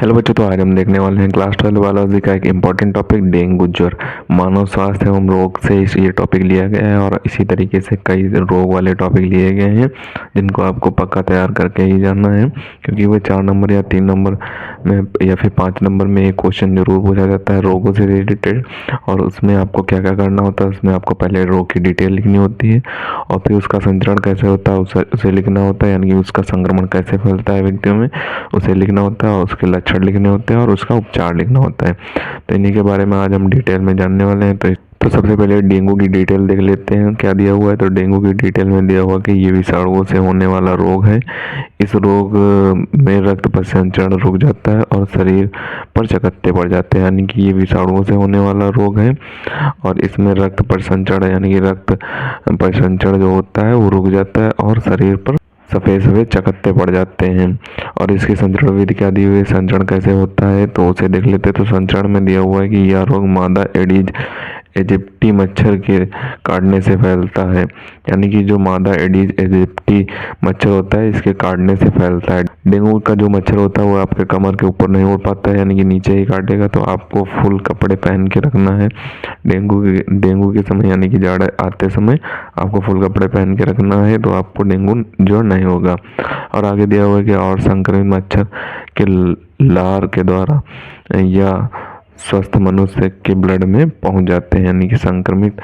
Hello बच्चों, तो आज हम देखने वाले हैं क्लास 12 बायोलॉजी का एक इम्पॉर्टेंट टॉपिक डेंगू ज्वर। मानव स्वास्थ्य एवं रोग से ये टॉपिक लिया गया है और इसी तरीके से कई रोग वाले टॉपिक लिए गए हैं जिनको आपको पक्का तैयार करके ही जानना है, क्योंकि वो 4 नंबर या 3 नंबर में या फिर 5 नंबर में एक क्वेश्चन जरूर पूछा जाता है रोगों से रिलेटेड। और उसमें आपको क्या क्या करना होता है, उसमें आपको पहले रोग की डिटेल लिखनी होती है और फिर उसका संचरण कैसे होता है उसे लिखना होता है, यानी कि उसका संक्रमण कैसे फैलता है व्यक्तियों में उसे लिखना होता है, और उसके लक्षण लिखने होते हैं और उसका उपचार लिखना होता है। तो इन्हीं के बारे में आज हम डिटेल में जानने वाले हैं। तो सबसे पहले डेंगू की डिटेल देख लेते हैं क्या दिया हुआ है। तो डेंगू की डिटेल में दिया हुआ कि ये विषाणुओं से होने वाला रोग है। इस रोग में रक्त परिसंचरण रुक जाता है और शरीर पर चकत्ते पड़ जाते हैं, यानी कि ये विषाणुओं से होने वाला रोग है। और इसमें रक्त परिसंचरण यानी कि रक्त परिसंचरण जो होता है वो रुक जाता है और शरीर पर सफ़ेद सफ़ेद चकत्ते पड़ जाते हैं। और इसकी संचरण विधि क्या दी हुई है, संचरण कैसे होता है तो उसे देख लेते हैं। तो संचरण में दिया हुआ है कि यह रोग मादा एडिज इजिप्टी मच्छर के काटने से फैलता है, यानी कि जो मादा एडिज इजिप्टी मच्छर होता है इसके काटने से फैलता है। डेंगू का जो मच्छर होता है वो आपके कमर के ऊपर नहीं उड़ पाता है, यानी कि नीचे ही काटेगा, तो आपको फुल कपड़े पहन के रखना है। डेंगू के समय यानी कि जाड़ा आते समय आपको फुल कपड़े पहन के रखना है, तो आपको डेंगू ज्वर नहीं होगा। और आगे दिया हुआ है कि और संक्रमित मच्छर के लार के द्वारा या स्वस्थ मनुष्य के ब्लड में पहुंच जाते हैं, यानी कि संक्रमित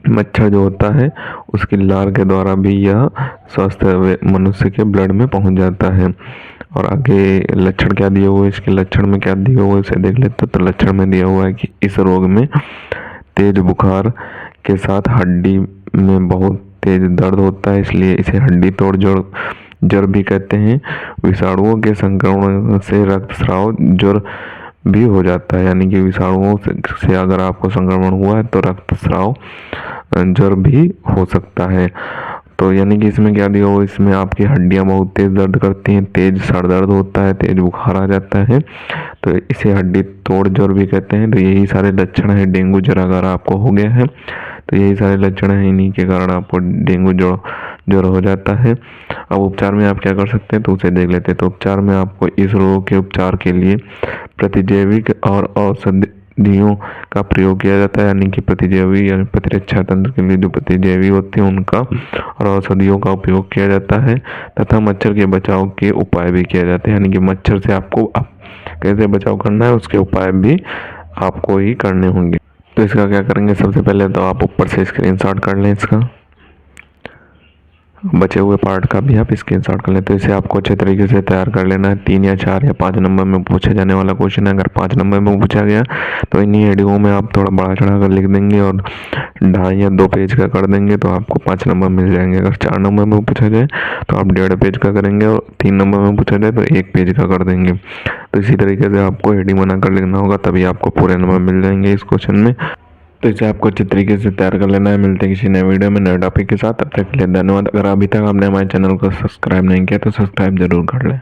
मच्छर जो होता है उसकी लार के द्वारा भी यह स्वस्थ मनुष्य के ब्लड में पहुंच जाता है। और आगे लक्षण क्या दिए हुए, इसके लक्षण में क्या दिए हुए इसे देख लेते हैं। तो लक्षण में दिया हुआ है कि इस रोग में तेज बुखार के साथ हड्डी में बहुत तेज दर्द होता है, इसलिए इसे हड्डी तोड़ ज्वर भी कहते हैं। विषाणुओं के संक्रमण से रक्तस्राव ज्वर भी हो जाता है, यानी कि विषाणुओं से अगर आपको संक्रमण हुआ है तो रक्तस्राव ज्वर भी हो सकता है। तो यानी कि इसमें क्या दिया हुआ, इसमें आपकी हड्डियां बहुत तेज दर्द करती हैं, तेज सर दर्द होता है, तेज बुखार आ जाता है, तो इसे हड्डी तोड़ ज्वर भी कहते हैं। तो यही सारे लक्षण हैं डेंगू ज्वर अगर आपको हो गया है, तो यही सारे लक्षण हैं, इन्हीं के कारण आपको डेंगू ज्वर हो जाता है। अब उपचार में आप क्या कर सकते हैं तो उसे देख लेते हैं। तो उपचार में आपको इस रोग के उपचार के लिए प्रतिजैविक और औषधियों का प्रयोग किया जाता है, यानी कि प्रतिजैवी यानी प्रतिरक्षा तंत्र के लिए जो प्रतिजैवी होते हैं उनका और औषधियों का उपयोग किया जाता है, तथा मच्छर के बचाव के उपाय भी किए जाते हैं, यानी कि मच्छर से आपको कैसे बचाव करना है उसके उपाय भी आपको ही करने होंगे। तो इसका क्या करेंगे, सबसे पहले तो आप ऊपर से स्क्रीनशॉट कर लें, इसका बचे हुए पार्ट का भी आप स्क्रीनशॉट कर लें। तो इसे आपको अच्छे तरीके से तैयार कर लेना है। 3 या 4 या 5 नंबर में पूछे जाने वाला क्वेश्चन है। अगर 5 नंबर में पूछा गया तो इन्हीं हेडिंगों में आप थोड़ा बढ़ा चढ़ा कर लिख देंगे और 2.5 या 2 पेज का कर देंगे तो आपको 5 नंबर मिल जाएंगे। अगर 4 नंबर में पूछा जाए तो आप 1.5 पेज का करेंगे और 3 नंबर में पूछा जाए तो 1 पेज का कर देंगे। तो इसी तरीके से आपको हेडिंग बनाकर लिखना होगा, तभी आपको पूरे नंबर मिल जाएंगे इस क्वेश्चन में। तो इसे आपको अच्छे तरीके से तैयार कर लेना है। मिलते हैं किसी नए वीडियो में नए टॉपिक के साथ, तब तक के लिए धन्यवाद। अगर अभी तक आपने हमारे चैनल को सब्सक्राइब नहीं किया तो सब्सक्राइब जरूर कर लें।